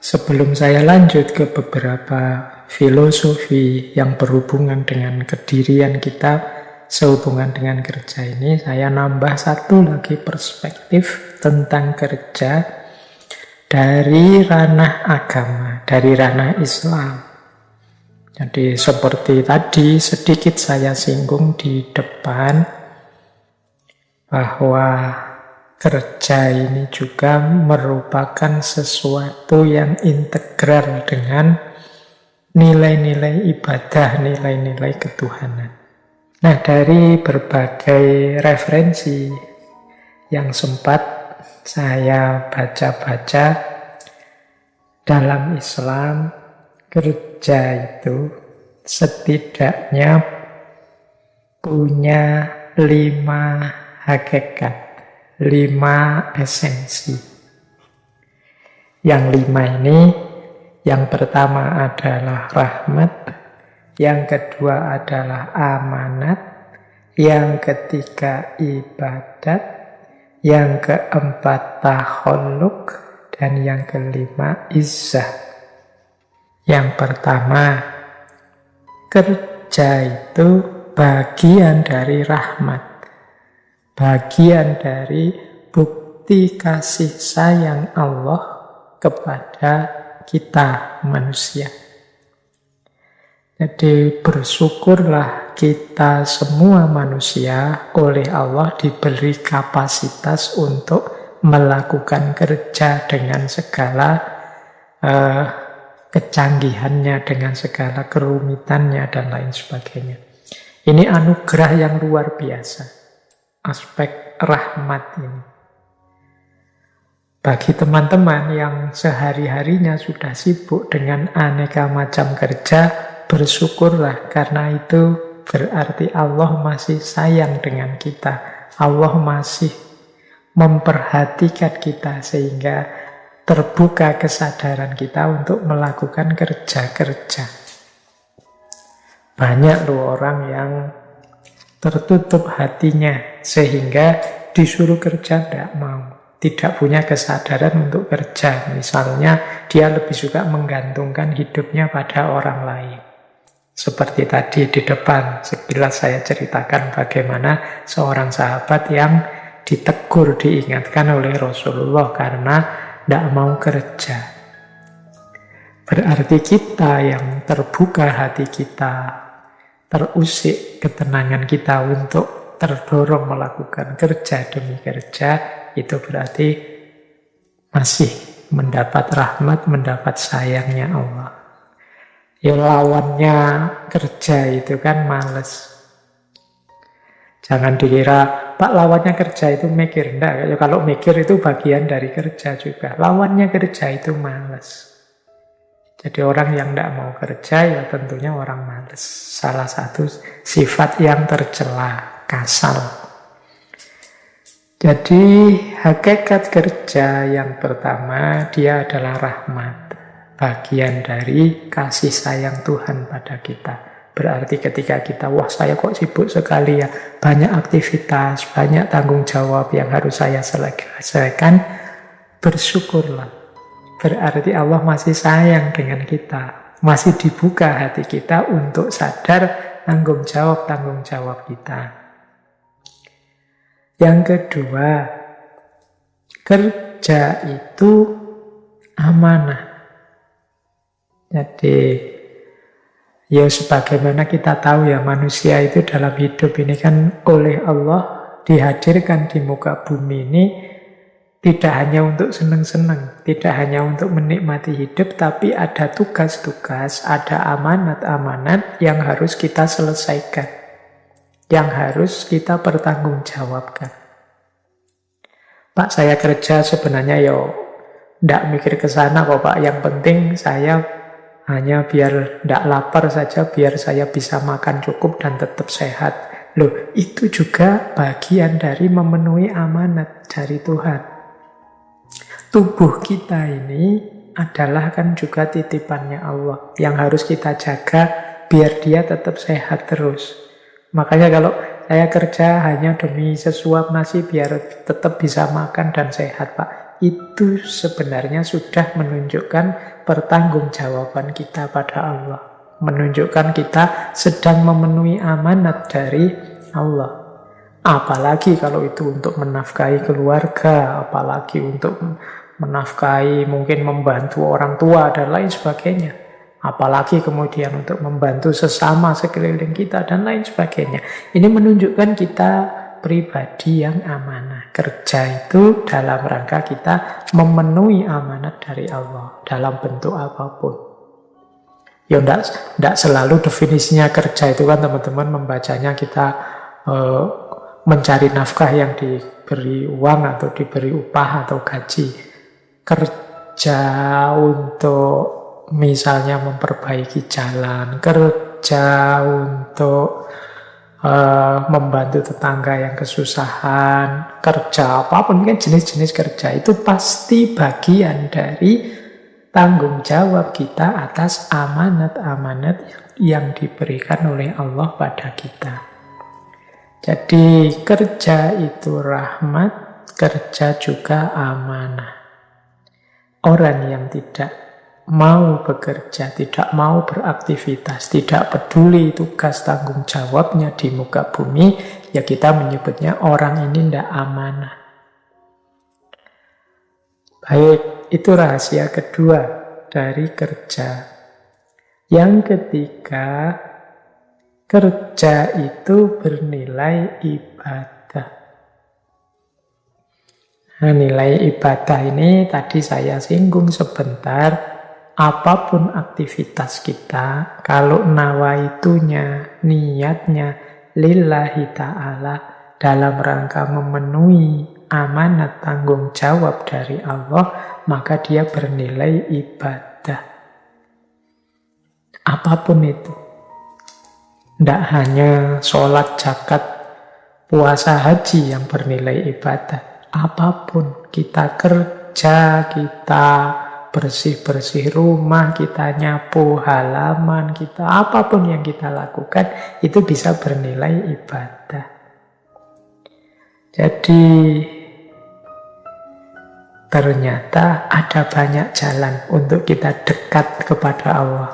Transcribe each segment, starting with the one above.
sebelum saya lanjut ke beberapa filosofi yang berhubungan dengan kedirian kita, sehubungan dengan kerja ini, saya nambah satu lagi perspektif tentang kerja dari ranah agama, dari ranah Islam. Jadi seperti tadi sedikit saya singgung di depan, bahwa kerja ini juga merupakan sesuatu yang integral dengan nilai-nilai ibadah, nilai-nilai ketuhanan. Nah, dari berbagai referensi yang sempat saya baca-baca dalam Islam, kerja itu setidaknya punya 5 hakikat, 5 esensi. Yang 5 ini, yang pertama adalah rahmat, yang kedua adalah amanat, yang ketiga ibadat, yang keempat takhalluk, dan yang kelima izzah. Yang pertama, kerja itu bagian dari rahmat, bagian dari bukti kasih sayang Allah kepada kita manusia. Jadi bersyukurlah kita semua manusia oleh Allah diberi kapasitas untuk melakukan kerja dengan segala kecanggihannya, dengan segala kerumitannya dan lain sebagainya. Ini anugerah yang luar biasa, aspek rahmat ini. Bagi teman-teman yang sehari-harinya sudah sibuk dengan aneka macam kerja, bersyukurlah, karena itu berarti Allah masih sayang dengan kita. Allah masih memperhatikan kita sehingga terbuka kesadaran kita untuk melakukan kerja-kerja. Banyak loh orang yang tertutup hatinya sehingga disuruh kerja tidak mau. Tidak punya kesadaran untuk kerja. Misalnya dia lebih suka menggantungkan hidupnya pada orang lain. Seperti tadi di depan, sekilas saya ceritakan bagaimana seorang sahabat yang ditegur, diingatkan oleh Rasulullah karena tidak mau kerja. Berarti kita yang terbuka hati kita, terusik ketenangan kita untuk terdorong melakukan kerja demi kerja, itu berarti masih mendapat rahmat, mendapat sayangnya Allah. Ya lawannya kerja itu kan males. Jangan dikira, Pak, lawannya kerja itu mikir. Enggak, ya kalau mikir itu bagian dari kerja juga. Lawannya kerja itu males. Jadi orang yang tidak mau kerja ya tentunya orang males. Salah satu sifat yang tercela, kasal. Jadi hakikat kerja yang pertama, dia adalah rahmat. Bagian dari kasih sayang Tuhan pada kita. Berarti ketika kita, wah saya kok sibuk sekali ya, banyak aktivitas, banyak tanggung jawab yang harus saya selesaikan, bersyukurlah. Berarti Allah masih sayang dengan kita. Masih dibuka hati kita untuk sadar tanggung jawab kita. Yang kedua, kerja itu amanah. Jadi, ya sebagaimana kita tahu ya, manusia itu dalam hidup ini kan oleh Allah dihadirkan di muka bumi ini tidak hanya untuk senang-senang, tidak hanya untuk menikmati hidup, tapi ada tugas-tugas, ada amanat-amanat yang harus kita selesaikan, yang harus kita pertanggungjawabkan. Pak, saya kerja sebenarnya ya tidak mikir ke sana kok Pak, yang penting saya hanya biar tidak lapar saja, biar saya bisa makan cukup dan tetap sehat. Loh, itu juga bagian dari memenuhi amanat dari Tuhan. Tubuh kita ini adalah kan juga titipannya Allah yang harus kita jaga biar dia tetap sehat terus. Makanya kalau saya kerja hanya demi sesuap nasi biar tetap bisa makan dan sehat Pak, itu sebenarnya sudah menunjukkan pertanggungjawaban kita pada Allah. Menunjukkan kita sedang memenuhi amanat dari Allah. Apalagi kalau itu untuk menafkahi keluarga, apalagi untuk menafkahi mungkin membantu orang tua dan lain sebagainya. Apalagi kemudian untuk membantu sesama sekeliling kita dan lain sebagainya. Ini menunjukkan kita pribadi yang amanah. Kerja itu dalam rangka kita memenuhi amanat dari Allah dalam bentuk apapun. Ya enggak selalu definisinya kerja itu kan teman-teman membacanya kita mencari nafkah yang diberi uang atau diberi upah atau gaji. Kerja untuk misalnya memperbaiki jalan, kerja untuk membantu tetangga yang kesusahan, kerja apapun kan jenis-jenis kerja itu pasti bagian dari tanggung jawab kita atas amanat-amanat yang diberikan oleh Allah pada kita. Jadi kerja itu rahmat, kerja juga amanah. Orang yang tidak mau bekerja, tidak mau beraktivitas, tidak peduli tugas tanggung jawabnya di muka bumi, ya kita menyebutnya orang ini tidak amanah. Baik, itu rahasia kedua dari kerja. Yang ketiga, kerja itu bernilai ibadah. Nah, nilai ibadah ini tadi saya singgung sebentar. Apapun aktivitas kita, kalau nawaitunya, niatnya lillahi ta'ala dalam rangka memenuhi amanat tanggung jawab dari Allah, maka dia bernilai ibadah. Apapun itu. Tidak hanya sholat, zakat, puasa, haji yang bernilai ibadah. Apapun, kita kerja, kita bersih-bersih rumah, kita nyapu halaman, kita apapun yang kita lakukan, itu bisa bernilai ibadah. Jadi, ternyata ada banyak jalan untuk kita dekat kepada Allah.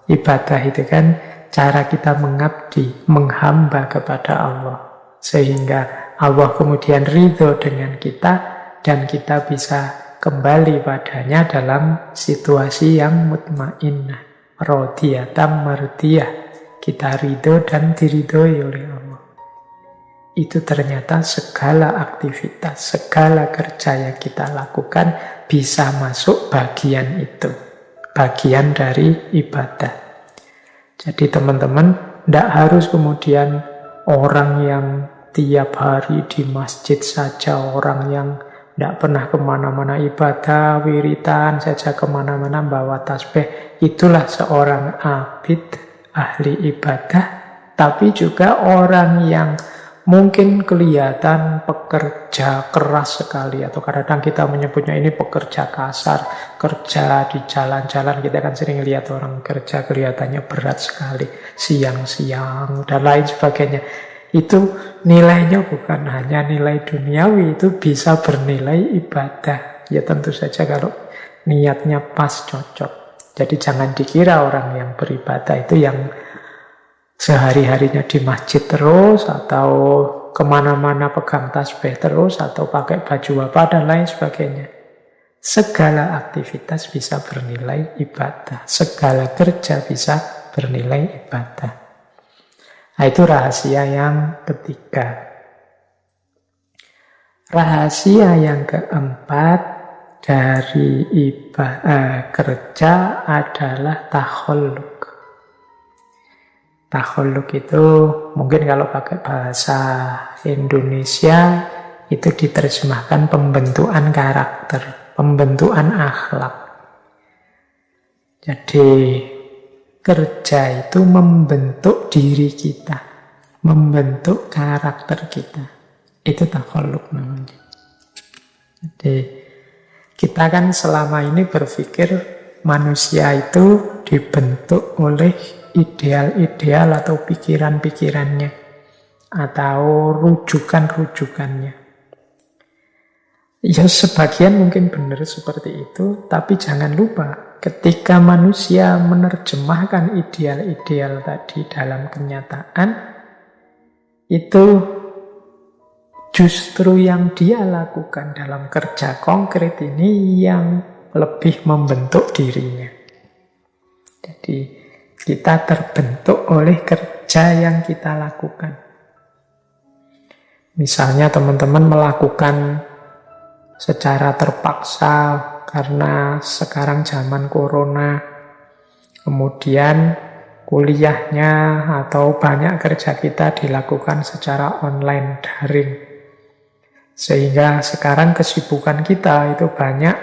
Ibadah itu kan cara kita mengabdi, menghamba kepada Allah. Sehingga Allah kemudian ridho dengan kita, dan kita bisa kembali padanya dalam situasi yang mutmainnah, radiyatan mardiyah. Kita ridho dan diridhoi oleh Allah. Itu ternyata segala aktivitas, segala kerja yang kita lakukan bisa masuk bagian itu, bagian dari ibadah. Jadi teman-teman, tidak harus kemudian orang yang tiap hari di masjid saja, orang yang tidak pernah kemana-mana ibadah, wiritan saja kemana-mana bawa tasbih. Itulah seorang abid, ahli ibadah. Tapi juga orang yang mungkin kelihatan pekerja keras sekali. Atau kadang-kadang kita menyebutnya ini pekerja kasar. Kerja di jalan-jalan, kita kan sering lihat orang kerja kelihatannya berat sekali. Siang-siang dan lain sebagainya. Itu nilainya bukan hanya nilai duniawi, itu bisa bernilai ibadah. Ya tentu saja kalau niatnya pas, cocok. Jadi jangan dikira orang yang beribadah itu yang sehari-harinya di masjid terus, atau kemana-mana pegang tasbih terus, atau pakai baju apa dan lain sebagainya. Segala aktivitas bisa bernilai ibadah. Segala kerja bisa bernilai ibadah. Nah, itu rahasia yang ketiga. Rahasia yang keempat dari kerja adalah takhalluk. Takhalluk itu mungkin kalau pakai bahasa Indonesia itu diterjemahkan pembentukan karakter, pembentukan akhlak. Jadi kerja itu membentuk diri kita, membentuk karakter kita. Itu takhalluk namanya. Jadi kita kan selama ini berpikir manusia itu dibentuk oleh ideal-ideal atau pikiran-pikirannya, atau rujukan-rujukannya. Ya sebagian mungkin benar seperti itu, tapi jangan lupa ketika manusia menerjemahkan ideal-ideal tadi dalam kenyataan, itu justru yang dia lakukan dalam kerja konkret ini yang lebih membentuk dirinya. Jadi kita terbentuk oleh kerja yang kita lakukan. Misalnya teman-teman melakukan secara terpaksa karena sekarang zaman corona, kemudian kuliahnya atau banyak kerja kita dilakukan secara online daring. Sehingga sekarang kesibukan kita itu banyak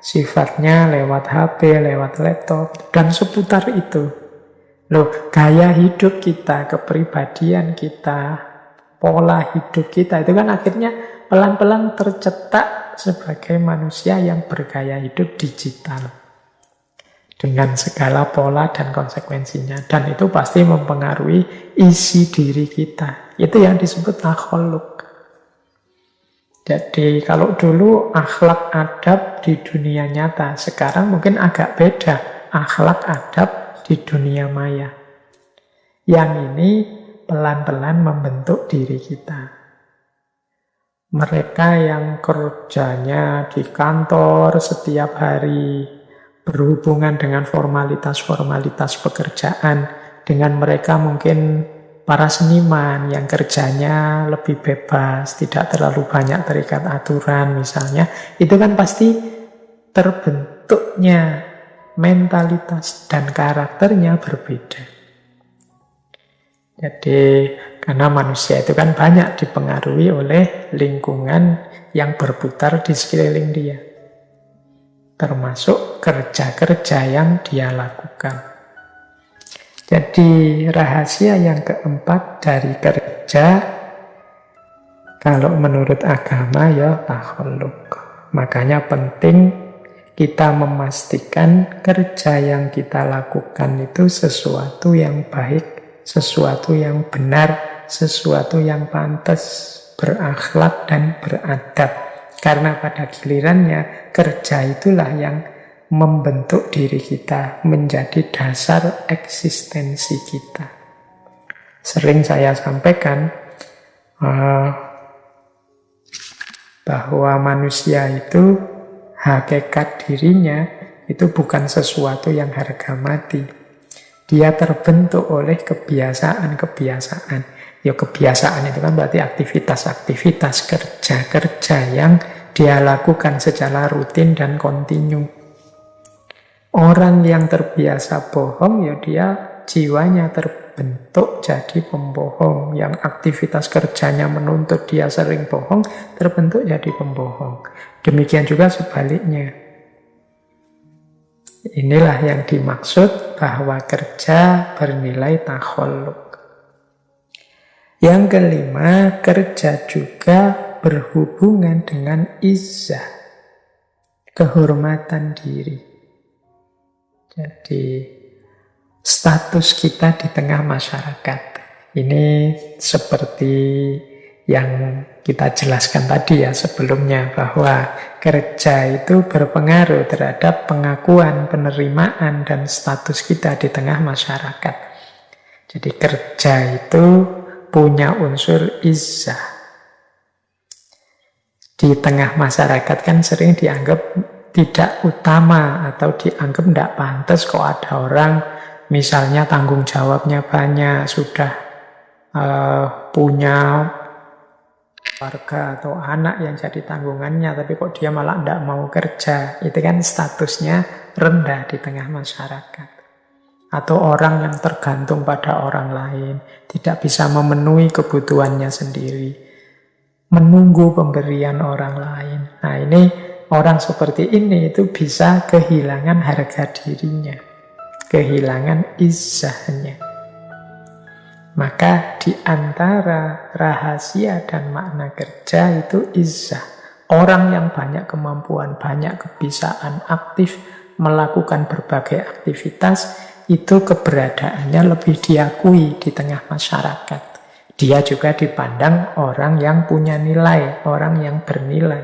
sifatnya lewat HP, lewat laptop, dan seputar itu. Loh, gaya hidup kita, kepribadian kita, pola hidup kita, itu kan akhirnya pelan-pelan tercetak sebagai manusia yang bergaya hidup digital. Dengan segala pola dan konsekuensinya. Dan itu pasti mempengaruhi isi diri kita. Itu yang disebut takholuk. Jadi kalau dulu akhlak adab di dunia nyata, sekarang mungkin agak beda akhlak adab di dunia maya. Yang ini pelan-pelan membentuk diri kita. Mereka yang kerjanya di kantor setiap hari, berhubungan dengan formalitas-formalitas pekerjaan, dengan mereka mungkin para seniman yang kerjanya lebih bebas, tidak terlalu banyak terikat aturan misalnya, itu kan pasti terbentuknya mentalitas dan karakternya berbeda. Jadi karena manusia itu kan banyak dipengaruhi oleh lingkungan yang berputar di sekeliling dia. Termasuk kerja-kerja yang dia lakukan. Jadi rahasia yang keempat dari kerja, kalau menurut agama ya takholuk. Makanya penting kita memastikan kerja yang kita lakukan itu sesuatu yang baik, sesuatu yang benar, sesuatu yang pantas, berakhlak dan beradab. Karena pada gilirannya kerja itulah yang membentuk diri kita menjadi dasar eksistensi kita. Sering saya sampaikan bahwa manusia itu hakikat dirinya itu bukan sesuatu yang harga mati. Dia terbentuk oleh kebiasaan-kebiasaan. Ya kebiasaan itu kan berarti aktivitas-aktivitas kerja-kerja yang dia lakukan secara rutin dan kontinu. Orang yang terbiasa bohong, ya dia jiwanya terbentuk jadi pembohong. Yang aktivitas kerjanya menuntut dia sering bohong, terbentuk jadi pembohong. Demikian juga sebaliknya. Inilah yang dimaksud bahwa kerja bernilai takholuk. Yang kelima, kerja juga berhubungan dengan izzah, kehormatan diri. Jadi status kita di tengah masyarakat. Ini seperti yang kita jelaskan tadi ya sebelumnya, bahwa kerja itu berpengaruh terhadap pengakuan, penerimaan, dan status kita di tengah masyarakat. Jadi kerja itu punya unsur izzah. Di tengah masyarakat kan sering dianggap tidak utama atau dianggap tidak pantas kok ada orang misalnya tanggung jawabnya banyak, sudah punya keluarga atau anak yang jadi tanggungannya, tapi kok dia malah tidak mau kerja. Itu kan statusnya rendah di tengah masyarakat. Atau orang yang tergantung pada orang lain, tidak bisa memenuhi kebutuhannya sendiri, menunggu pemberian orang lain. Nah ini orang seperti ini itu bisa kehilangan harga dirinya, kehilangan izzahnya. Maka di antara rahasia dan makna kerja itu izzah. Orang yang banyak kemampuan, banyak kebisaan, aktif melakukan berbagai aktivitas, itu keberadaannya lebih diakui di tengah masyarakat. Dia juga dipandang orang yang punya nilai, orang yang bernilai.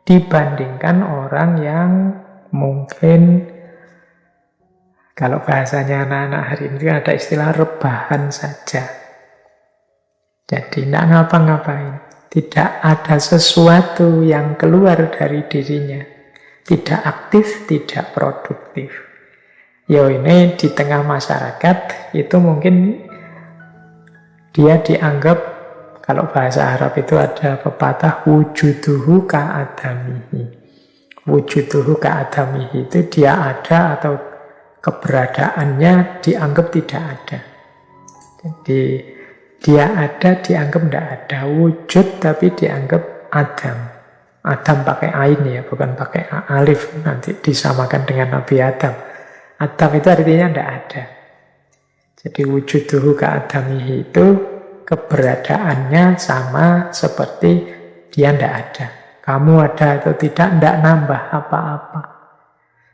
dibandingkan orang yang mungkin, kalau bahasanya anak-anak hari ini ada istilah rebahan saja. Jadi tidak ngapa-ngapain, tidak ada sesuatu yang keluar dari dirinya, tidak aktif, tidak produktif. Ya ini di tengah masyarakat itu mungkin dia dianggap, kalau bahasa Arab itu ada pepatah wujuduhu ka'adamihi. Wujuduhu ka'adamihi itu dia ada atau keberadaannya dianggap tidak ada. Jadi dia ada dianggap tidak ada. Wujud tapi dianggap adam. Adam pakai ain ya, bukan pakai alif. Nanti disamakan dengan Nabi Adam. Adam itu artinya tidak ada. Jadi wujuduhu ka'adamihi itu keberadaannya sama seperti dia tidak ada. Kamu ada atau tidak nambah apa-apa.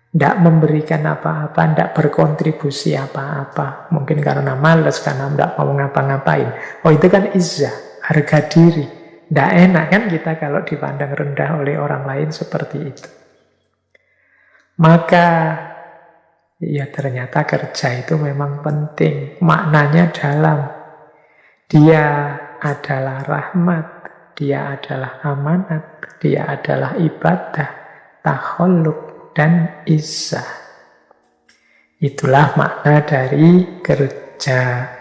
Tidak memberikan apa-apa, tidak berkontribusi apa-apa. Mungkin karena malas, karena tidak mau ngapa-ngapain. Oh itu kan izzah, harga diri. Tidak enak kan kita kalau dipandang rendah oleh orang lain seperti itu. Maka ya ternyata kerja itu memang penting. Maknanya dalam. Dia adalah rahmat, dia adalah amanat, dia adalah ibadah, takhalluk, dan izzah. Itulah makna dari kerja.